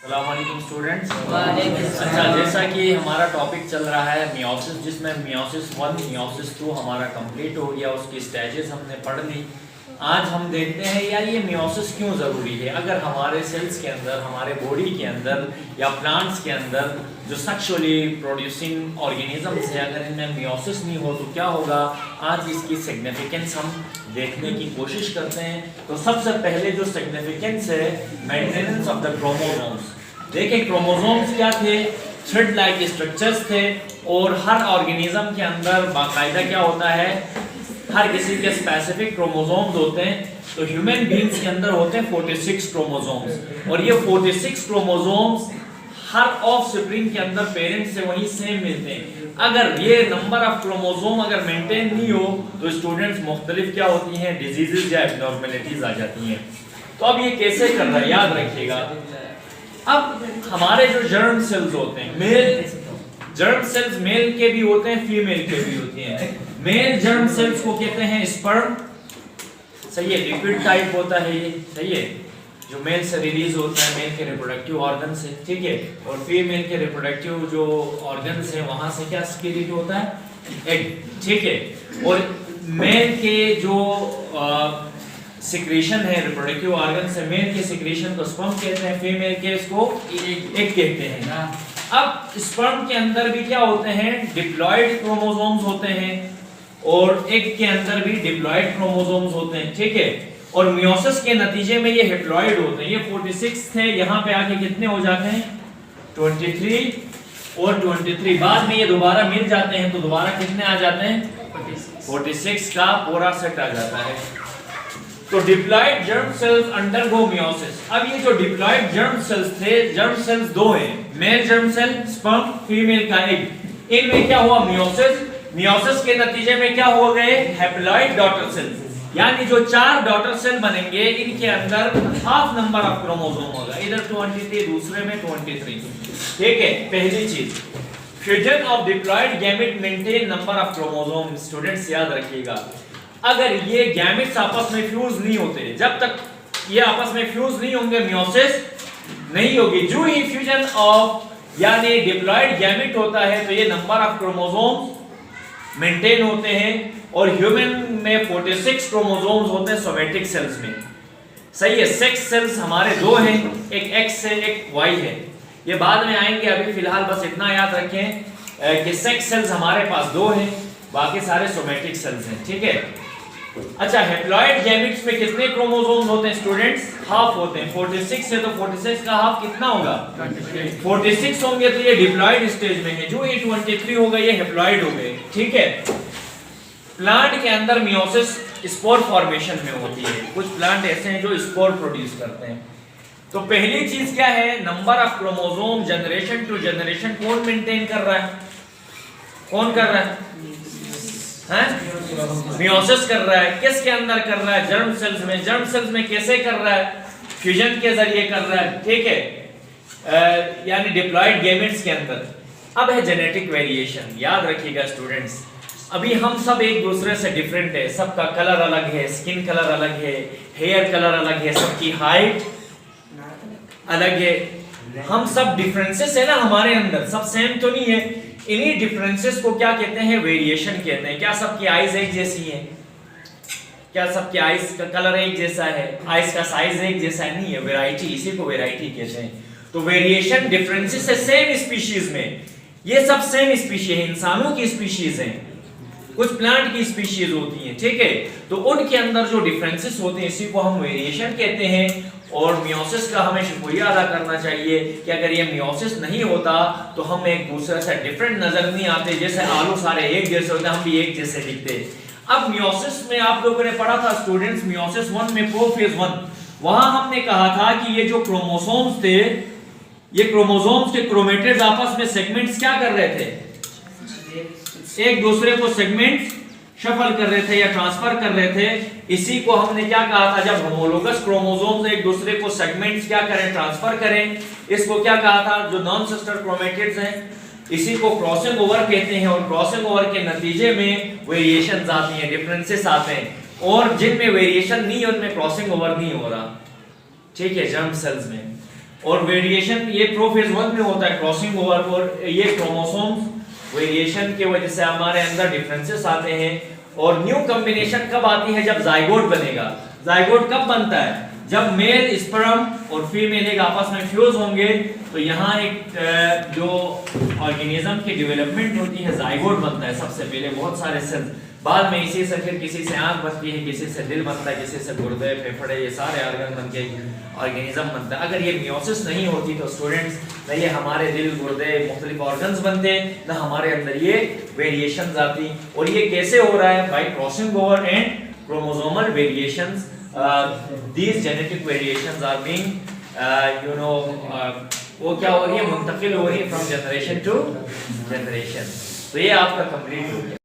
अस्सलामुअलैकुम स्टूडेंट्स। अच्छा, जैसा कि हमारा टॉपिक चल रहा है मियोसिस, जिसमें मियोसिस 1 मियोसिस 2 हमारा कंप्लीट हो गया, उसकी स्टेजेस हमने पढ़ ली। आज हम देखते हैं यार ये मियोसिस क्यों ज़रूरी है। अगर हमारे सेल्स के अंदर, हमारे बॉडी के अंदर या प्लांट्स के अंदर जो सेक्सुअली प्रोड्यूसिंग ऑर्गेनिजम्स है, अगर इनमें मियोसिस नहीं हो तो क्या होगा। आज इसकी सिग्निफिकेंस हम देखने की कोशिश करते हैं। तो सबसे पहले जो सिग्निफिकेंस है, मेंटेनेंस ऑफ द क्रोमोसोम्स। देखिए क्रोमोसोम्स क्या थे, थ्रेड लाइक स्ट्रक्चर्स थे, और हर ऑर्गेनिज्म के अंदर बाकायदा क्या होता है, हर किसी के स्पेसिफिक क्रोमोसोम्स होते हैं। तो ह्यूमन बीइंग्स के अंदर होते हैं 46 क्रोमोसोम्स, और ये 46 क्रोमोसोम्स हर ऑफस्प्रिंग के अंदर पेरेंट्स से वही सेम मिलते हैं। अगर ये नंबर ऑफ क्रोमोसोम अगर मेंटेन नहीं हो तो स्टूडेंट्स मुख्तलिफ क्या होती हैं, डिजीजेज या एब्नॉर्मलिटीज आ जाती हैं। तो अब ये कैसे कर रहा है, याद रखिएगा। अब हमारे जो जर्म सेल्स होते हैं, मेल जर्म सेल्स मेल के भी होते हैं, फीमेल के भी होते हैं। मेल जर्म सेल्स को कहते हैं स्पर्म, सही है, लिक्विड टाइप होता है ये, सही है, जो मेल से रिलीज होता है, मेल के रिप्रोडक्टिव ऑर्गन से, ठीक है। और फीमेल के रिप्रोडक्टिव जो ऑर्गन्स है वहां से क्या सिक्रीट होता है, एग, ठीक है। और मेल के जो सिक्रीशन है रिप्रोडक्टिव ऑर्गन से, मेल के सिक्रीशन को स्पर्म कहते हैं, फीमेल के इसको एग कहते हैं। अब स्पर्म के अंदर भी क्या होते हैं, डिप्लॉयड क्रोमोसोम्स होते हैं, और एग के अंदर भी डिप्लॉयड क्रोमोसोम्स होते हैं, ठीक है। और मियोसिस के नतीजे में ये हैप्लॉइड होते हैं। ये 46 थे, यहाँ पे आके कितने हो जाते हैं, 23 और 23। बाद में ये दोबारा मिल जाते हैं तो दोबारा कितने आ जाते हैं, 46 का पूरा सेट आ जाता है। तो diploid germ cells undergo meiosis. अब ये जो डिप्लॉयड जर्म सेल्स थे, जर्म सेल्स दो हैं, male germ cell sperm, female का एग। इनमें क्या हुआ, मियोसिस। मियोसिस के नतीजे में क्या हो गए, हैप्लॉइड डॉटर सेल्स, यानी जो 4 डॉटर सेल बनेंगे, इनके अंदर हाफ नंबर ऑफ क्रोमोसोम होगा, इधर 23, दूसरे में 23, ठीक है। पहली चीज, fusion of diploid gamete maintain number of chromosome. Students याद रखिएगा, अगर ये गैमेट्स आपस में फ्यूज नहीं होते, जब तक ये आपस में फ्यूज नहीं होंगे मियोसिस नहीं होगी। जो ही फ्यूजन ऑफ यानी डिप्लॉयड गैमेट होता है तो ये नंबर ऑफ क्रोमोसोम्स मेंटेन होते हैं। और ह्यूमन में 46 क्रोमोसोम्स होते हैं सोमैटिक सेल्स में, सही है। सेक्स सेल्स हमारे 2 हैं, एक एक्स है एक वाई है, ये बाद में आएंगे, अभी फिलहाल बस इतना याद रखें कि सेक्स सेल्स हमारे पास 2 हैं, बाकी सारे सोमैटिक सेल्स हैं, ठीक है। अच्छा, हैप्लॉइड गैमेट्स में कितने क्रोमोसोम्स होते हैं स्टूडेंट्स, हाफ होते हैं। 46 है तो 46 का हाफ कितना होगा, 46 होंगे, तो ये डिप्लॉइड स्टेज में है। जो ये 23 होगा ये हैप्लॉइड हो गए, ठीक है। प्लांट के अंदर मियोसिस स्पोर फॉर्मेशन में होती है। कुछ प्लांट ऐसे हैं जो स्पोर प्रोड्यूस करते हैं। तो पहली चीज क्या है, number of chromosome generation to generation कौन मेंटेन कर रहा है, कौन कर रहा है, मियोसिस कर रहा है। किसके अंदर कर रहा है, जर्म सेल्स में। जर्म सेल्स में कैसे कर रहा है, फ्यूजन के जरिए कर रहा है, ठीक है, यानी डिप्लॉयड गैमेट्स के अंदर। अब है जेनेटिक वेरिएशन। याद रखिएगा स्टूडेंट्स, अभी हम सब एक दूसरे से डिफरेंट है, सबका कलर अलग है, स्किन कलर अलग है, हेयर कलर अलग है, सबकी हाइट अलग है, हम सब डिफरेंसेस है ना हमारे अंदर, सब सेम तो नहीं है। इन्हीं डिफरेंसेस को क्या कहते हैं, वेरिएशन कहते हैं। क्या सबकी आईज एक जैसी है, क्या सबकी आईज का कलर एक जैसा है, आईज का साइज एक जैसा है, नहीं है, वैरायटी, इसी को वैरायटी कहते हैं। तो वेरिएशन डिफरेंसेस है सेम स्पीशीज में, ये सब सेम स्पीशीज है, इंसानों की स्पीशीज है, कुछ प्लांट की स्पीशीज होती हैं, ठीक है। तो उनके अंदर जो डिफरेंसेस होते हैं इसी को हम वेरिएशन कहते हैं। और मियोसिस का हमें शुक्रिया अदा करना चाहिए कि अगर ये मियोसिस नहीं होता तो हम एक दूसरे से डिफरेंट नजर नहीं आते, जैसे आलू सारे एक जैसे होते हम भी एक जैसे दिखते। अब मियोसिस में आप लोगों ने पढ़ा था स्टूडेंट्स, मियोसिस 1 में प्रोफेज 1, वहां हमने कहा था कि ये जो क्रोमोसोम्स थे, ये क्रोमोसोम्स के क्रोमेटिड्स आपस में सेगमेंट्स क्या कर रहे थे, एक दूसरे को सेगमेंट शफल कर रहे थे या ट्रांसफर कर रहे थे। इसी को हमने क्या कहा था, जब होमोलोगस क्रोमोसोम्स एक दूसरे को सेगमेंट्स क्या करें, ट्रांसफर करें, इसको क्या कहा था, जो नॉन सिस्टर क्रोमेटिड्स हैं, इसी को क्रॉसिंग ओवर कहते हैं। और क्रॉसिंग ओवर के नतीजे में वेरिएशंस आती हैं, डिफरेंसेस आते हैं, और जिनमें वेरिएशन नहीं है उनमें क्रॉसिंग ओवर नहीं हो रहा, ठीक है, जर्म सेल्स में। और वेरिएशन ये प्रोफेज 1 में होता है क्रॉसिंग ओवर, और ये क्रोमोसोम्स वेरिएशन की वजह से हमारे अंदर डिफरेंसेस आते हैं। और न्यू कॉम्बिनेशन कब आती है? जब जाइगोट बनेगा। जाइगोट कब बनता है? जब मेल स्पर्म और फीमेल एक आपस में फ्यूज होंगे, तो यहाँ एक जो ऑर्गेनिज्म की डेवलपमेंट होती है, जाइगोट बनता है सबसे पहले, बहुत सारे सेल्स, बाद में इसी से फिर किसी से आंख बनती है, किसी से दिल बनता है, किसी से गुर्दे, फेफड़े, ये सारे ऑर्गन बन के ऑर्गेनिज्म बनता है। अगर ये मियोसिस नहीं होती तो स्टूडेंट्स, न ये हमारे दिल, गुर्दे, मुख्तलिफ ऑर्गन्स बनते, न हमारे अंदर ये वेरिएशंस आती। और ये कैसे हो रहा है? Bye crossing over and chromosomal variations. These genetic variations are being वो क्या हो रही है? मुंतकिल हो रही है फ्रॉम जनरेशन टू जनरेशन। तो ये आपका कंप्लीट हो गया।